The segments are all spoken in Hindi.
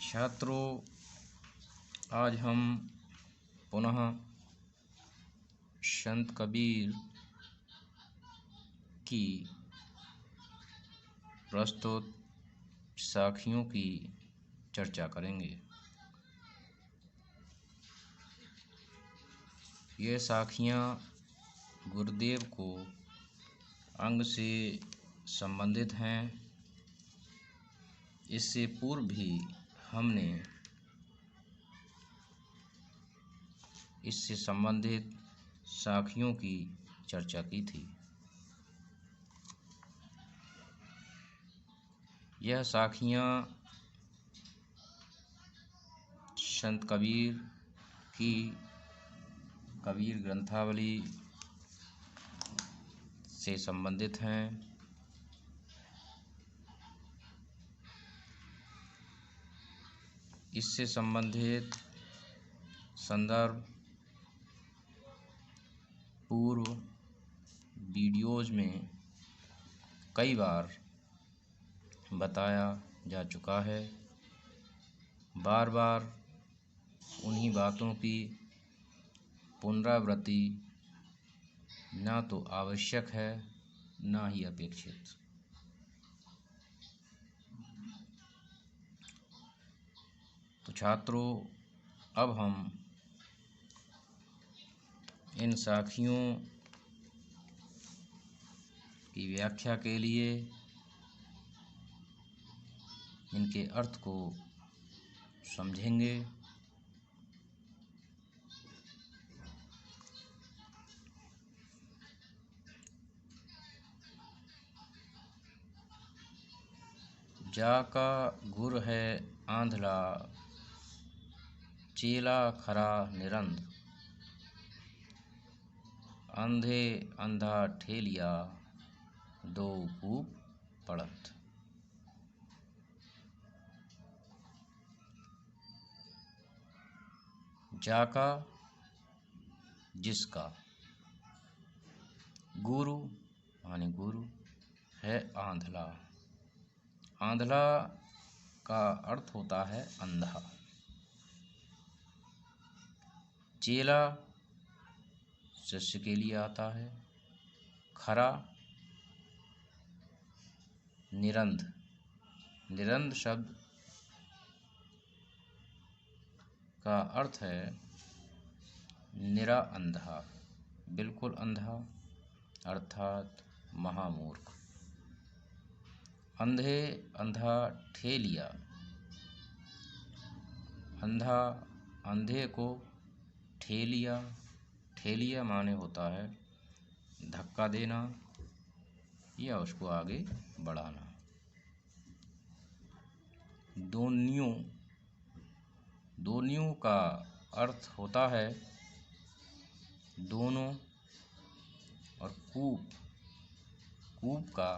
छात्रों, आज हम पुनः संत कबीर की प्रस्तुत साखियों की चर्चा करेंगे। ये साखियाँ गुरुदेव को अंग से संबंधित हैं। इससे पूर्व भी हमने इससे संबंधित साखियों की चर्चा की थी। यह साखियाँ संत कबीर की कबीर ग्रंथावली से संबंधित हैं। इससे संबंधित संदर्भ पूर्व वीडियोज़ में कई बार बताया जा चुका है। बार बार उन्हीं बातों की पुनरावृत्ति ना तो आवश्यक है, ना ही अपेक्षित। तो छात्रों, अब हम इन साखियों की व्याख्या के लिए इनके अर्थ को समझेंगे। जाका गुर है आंधला, चेला खरा निरंध, अंधे अंधा ठेलिया, दो कूप पड़त। जाका जिसका, गुरु माने गुरु, है आंधला। आंधला का अर्थ होता है अंधा। चेला शिष्य के लिए आता है। खरा, निरंध, निरंध शब्द का अर्थ है निरा अंधा, बिल्कुल अंधा, अर्थात महामूर्ख। अंधे अंधा ठेलिया, अंधा अंधे को ठेलिया, ठेलिया माने होता है धक्का देना या उसको आगे बढ़ाना। दोनियों, दोनियों का अर्थ होता है दोनों। और कूप, कूप का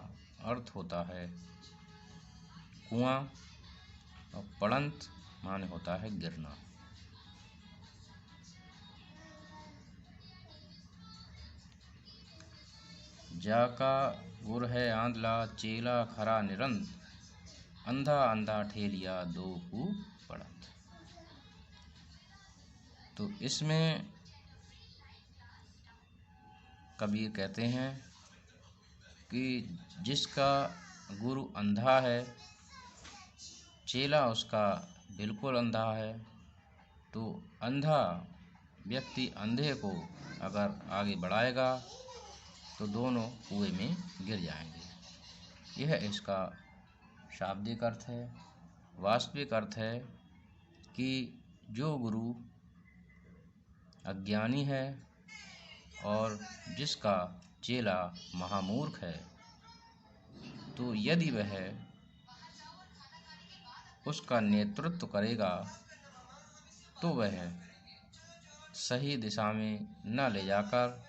अर्थ होता है कुआं। और पड़ंत माने होता है गिरना। जाका गुर है आंधला, चेला खरा निरंध, अंधा अंधा ठेलिया, दो कूप पड़ंत। तो इसमें कबीर कहते हैं कि जिसका गुरु अंधा है, चेला उसका बिल्कुल अंधा है, तो अंधा व्यक्ति अंधे को अगर आगे बढ़ाएगा तो दोनों कुएं में गिर जाएंगे। यह इसका शाब्दिक अर्थ है। वास्तविक अर्थ है कि जो गुरु अज्ञानी है और जिसका चेला महामूर्ख है, तो यदि वह उसका नेतृत्व करेगा तो वह सही दिशा में न ले जाकर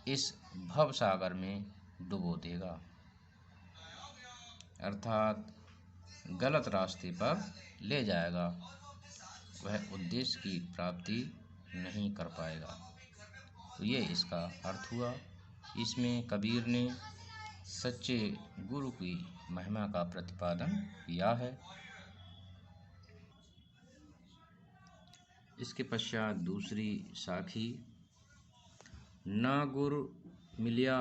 इस भव सागर में डुबो देगा, अर्थात गलत रास्ते पर ले जाएगा। वह उद्देश्य की प्राप्ति नहीं कर पाएगा। तो ये इसका अर्थ हुआ। इसमें कबीर ने सच्चे गुरु की महिमा का प्रतिपादन किया है। इसके पश्चात दूसरी साखी, ना गुरु मिलिया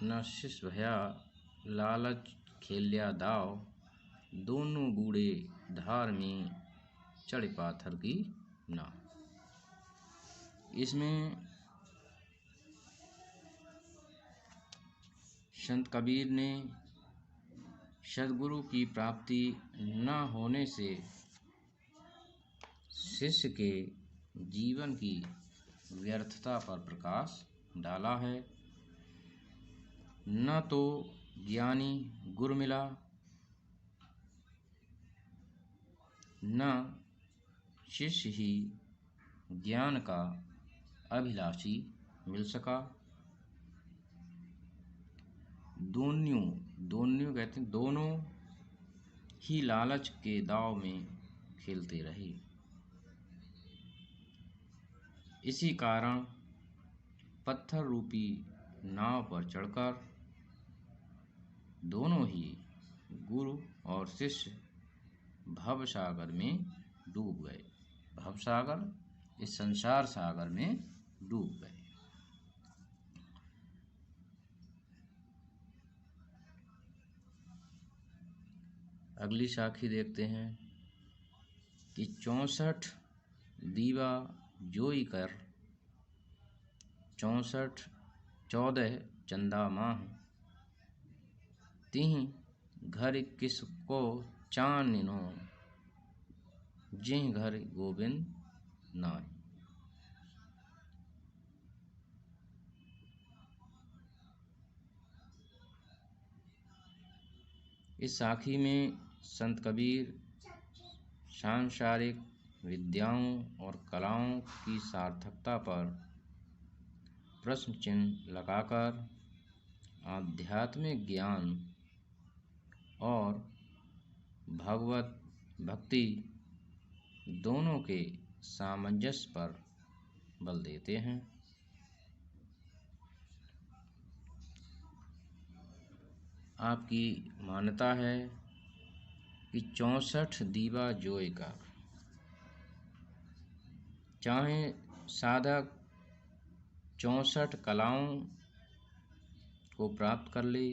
न शिष्य भया, लालच खेलिया दाव, दोनों बूढ़े धार में चढ़ पाथर की नाव। इसमें संत कबीर ने सद्गुरु की प्राप्ति न होने से शिष्य के जीवन की व्यर्थता पर प्रकाश डाला है। न तो ज्ञानी गुरु मिला, न शिष्य ही ज्ञान का अभिलाषी मिल सका। दोनों कहते हैं, दोनों ही लालच के दाव में खेलते रहे। इसी कारण पत्थर रूपी नाव पर चढ़कर दोनों ही गुरु और शिष्य भवसागर में डूब गए। भवसागर, इस संसार सागर में डूब गए। अगली साखी देखते हैं कि 64 दीवा जोई कर, 14 चंदा माह, तिहि घर किसको चानिनो, जिह घर गोविंद नाय। इस साखी में संत कबीर सांसारिक विद्याओं और कलाओं की सार्थकता पर प्रश्न चिन्ह लगाकर आध्यात्मिक ज्ञान और भगवत भक्ति दोनों के सामंजस्य पर बल देते हैं। आपकी मान्यता है कि 64 दीवा जोय का, चाहे साधक 64 कलाओं को प्राप्त कर ले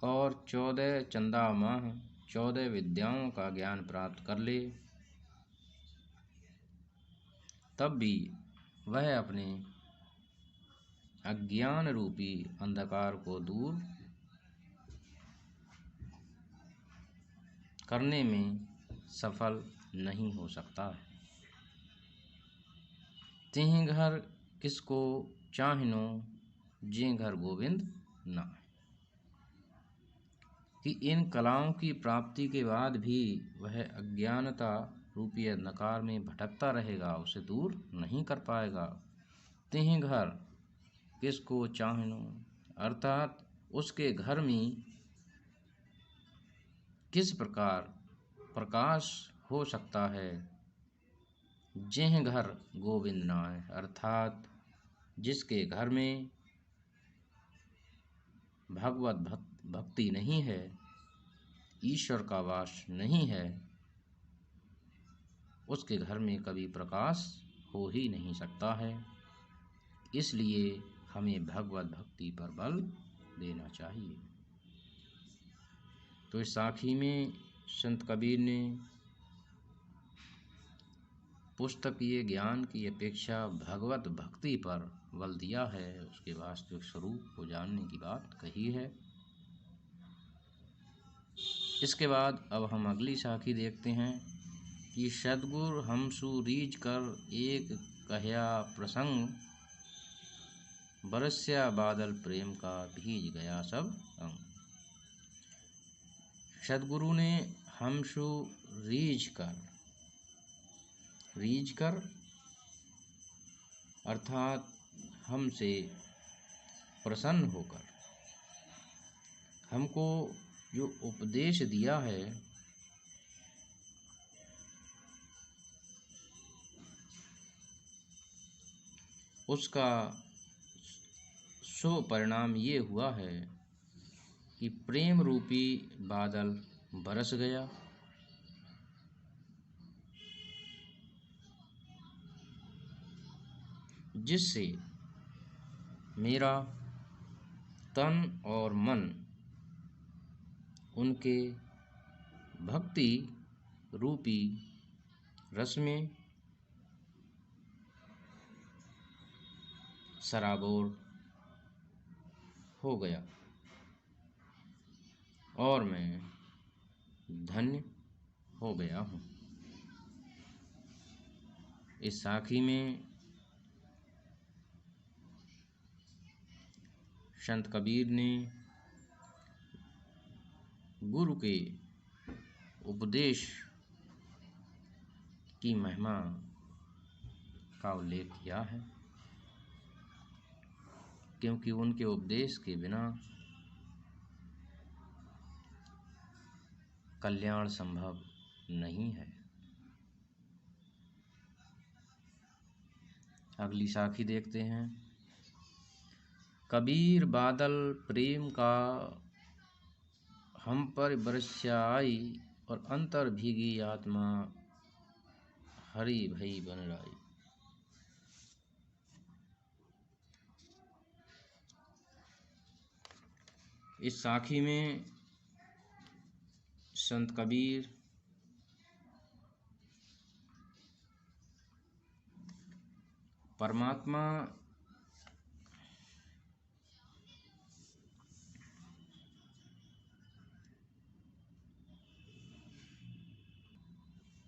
और 14 चंदा माह 14 विद्याओं का ज्ञान प्राप्त कर ले, तब भी वह अपने अज्ञान रूपी अंधकार को दूर करने में सफल नहीं हो सकता। तिहि घर किसको चाहिनो, जे घर गोविंद नाय। कि इन कलाओं की प्राप्ति के बाद भी वह अज्ञानता रूपी अंधकार में भटकता रहेगा, उसे दूर नहीं कर पाएगा। तिहि घर किसको चाहिनो, अर्थात उसके घर में किस प्रकार प्रकाश हो सकता है। जिह घर गोविंद नाय, अर्थात जिसके घर में भगवत भक्ति नहीं है, ईश्वर का वास नहीं है, उसके घर में कभी प्रकाश हो ही नहीं सकता है। इसलिए हमें भगवत भक्ति पर बल देना चाहिए। तो इस साखी में संत कबीर ने पुस्तकीय ज्ञान की अपेक्षा भगवत भक्ति पर बल दिया है, उसके वास्तविक स्वरूप को जानने की बात कही है। इसके बाद अब हम अगली साखी देखते हैं कि सद्गुरु हमसु रीझ कर एक कहया प्रसंग, बरस्या बादल प्रेम का भीज गया सब अंग। सद्गुरु ने हमसु रीझ कर अर्थात हमसे प्रसन्न होकर हमको जो उपदेश दिया है, उसका शुभ परिणाम ये हुआ है कि प्रेम रूपी बादल बरस गया, जिससे मेरा तन और मन उनके भक्ति रूपी रस में सराबोर हो गया और मैं धन्य हो गया हूँ। इस साखी में संत कबीर ने गुरु के उपदेश की महिमा का उल्लेख किया है, क्योंकि उनके उपदेश के बिना कल्याण संभव नहीं है। अगली साखी देखते हैं। कबीर बादल प्रेम का हम पर बरसाई और अंतर भीगी आत्मा हरि भई बन रही। इस साखी में संत कबीर परमात्मा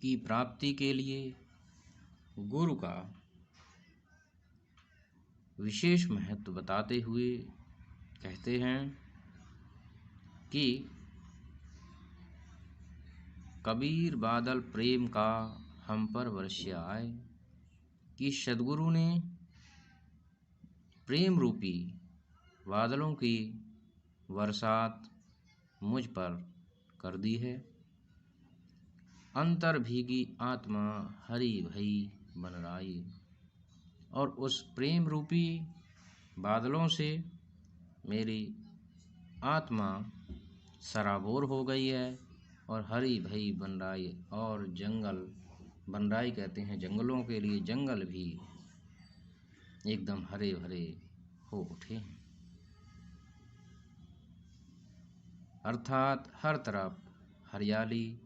की प्राप्ति के लिए गुरु का विशेष महत्व बताते हुए कहते हैं कि कबीर बादल प्रेम का हम पर बरसिया आए, कि सद्गुरु ने प्रेम रूपी बादलों की बरसात मुझ पर कर दी है। अंतर भीगी आत्मा हरि भई बन रही, और उस प्रेम रूपी बादलों से मेरी आत्मा सराबोर हो गई है और हरी भई बन रही, और जंगल बन रही कहते हैं जंगलों के लिए, जंगल भी एकदम हरे भरे हो उठे हैं। अर्थात हर तरफ हरियाली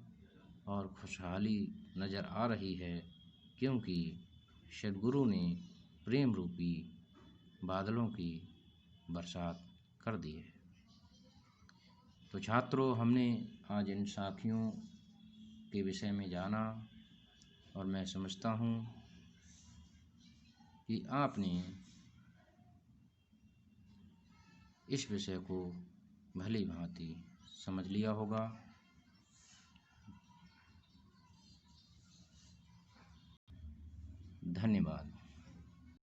और खुशहाली नज़र आ रही है, क्योंकि सद्गुरु ने प्रेम रूपी बादलों की बरसात कर दी है। तो छात्रों, हमने आज इन साखियों के विषय में जाना, और मैं समझता हूँ कि आपने इस विषय को भली भांति समझ लिया होगा। धन्यवाद।